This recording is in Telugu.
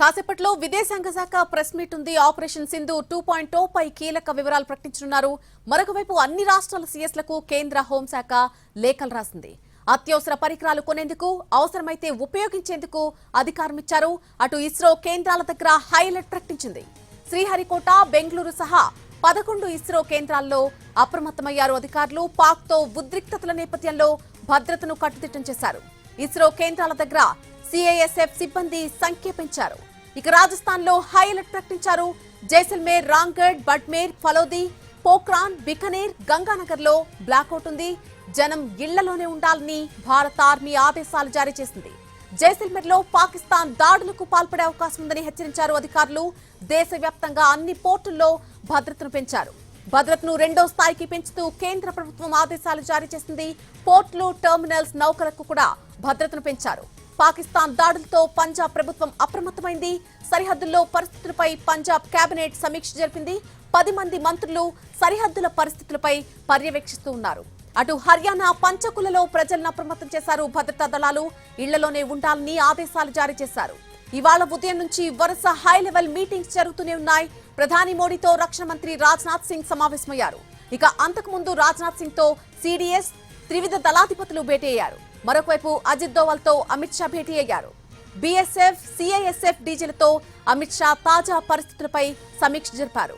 కాసేపట్లో విదేశాంగ శాఖ ప్రెస్ మీట్ ఉంది. ఆపరేషన్ సింధు 2.0 పై కీలక వివరాలు ప్రకటించనున్నారు. మరొకవైపు అన్ని రాష్ట్రాల సీఎస్లకు కేంద్ర హోంశాఖ లేఖలు రాసింది. అత్యవసర పరికరాలు కొనేందుకు, అవసరమైతే ఉపయోగించేందుకు అధికారం ఇచ్చారు. అటు ఇస్రో కేంద్రాల దగ్గర హైలైట్ ప్రకటించింది. శ్రీహరికోట, బెంగళూరు సహా 11 ఇస్రో కేంద్రాల్లో అప్రమత్తమయ్యారు అధికారులు. పాక్తో ఉద్రిక్తతల నేపథ్యంలో భద్రతను కట్టుదిట్టం చేశారు. ఇస్రో కేంద్రాల దగ్గర సిఐఎస్ఎఫ్ సిబ్బంది సంఖ్య పెంచారు. ఇక రాజస్థాన్ లో హైలైట్ ప్రకటించారు. జైసల్మేర్, రాంగఢ్, బడ్మేర్, ఫలోది, పోఖ్రాన్, బికనేర్, గంగానగర్ లో బ్లాక్అవుట్ ఉంది. జనం ఇళ్లలోనే ఉండాలని భారత ఆర్మీ ఆదేశాలు జారీ చేసింది. జైసల్మేర్ లో పాకిస్తాన్ దాడులకు పాల్పడే అవకాశం ఉందని హెచ్చరించారు అధికారులు. దేశవ్యాప్తంగా అన్ని పోర్టుల్లో భద్రతను పెంచారు. భద్రతను 2వ స్థాయికి పెంచుతూ కేంద్ర ప్రభుత్వం ఆదేశాలు జారీ చేసింది. పోర్టులు, టెర్మినల్స్, నౌకలకు కూడా భద్రతను పెంచారు. పాకిస్తాన్ దాడులతో పంజాబ్ ప్రభుత్వం అప్రమత్తమైంది. సరిహద్దుల్లో పరిస్థితులపై పంజాబ్ కేబినెట్ సమీక్ష జరిపింది. 10 మంది మంత్రులు సరిహద్దుల పరిస్థితులపై పర్యవేక్షిస్తూ ఉన్నారు. అటు హర్యానా, పంచకులలో ప్రజలను అప్రమత్తం చేశారు భద్రతా దళాలు. ఇళ్లలోనే ఉండాలని ఆదేశాలు జారీ చేశారు. ఇవాళ ఉదయం నుంచి వరుస హై లెవెల్ మీటింగ్స్ జరుగుతూనే ఉన్నాయి. ప్రధాని మోడీతో రక్షణ మంత్రి రాజ్నాథ్ సింగ్ సమావేశమయ్యారు. ఇక అంతకుముందు రాజ్నాథ్ సింగ్ తో సిడిఎస్, త్రివిధ దళాధిపతులు భేటీ అయ్యారు. మరొకవైపు అజిత్ దోవల్ తో అమిత్ షా భేటీ అయ్యారు. బీఎస్ఎఫ్, సిఐఎస్ఎఫ్ డీజీలతో అమిత్ షా తాజా పరిస్థితులపై సమీక్ష జరిపారు.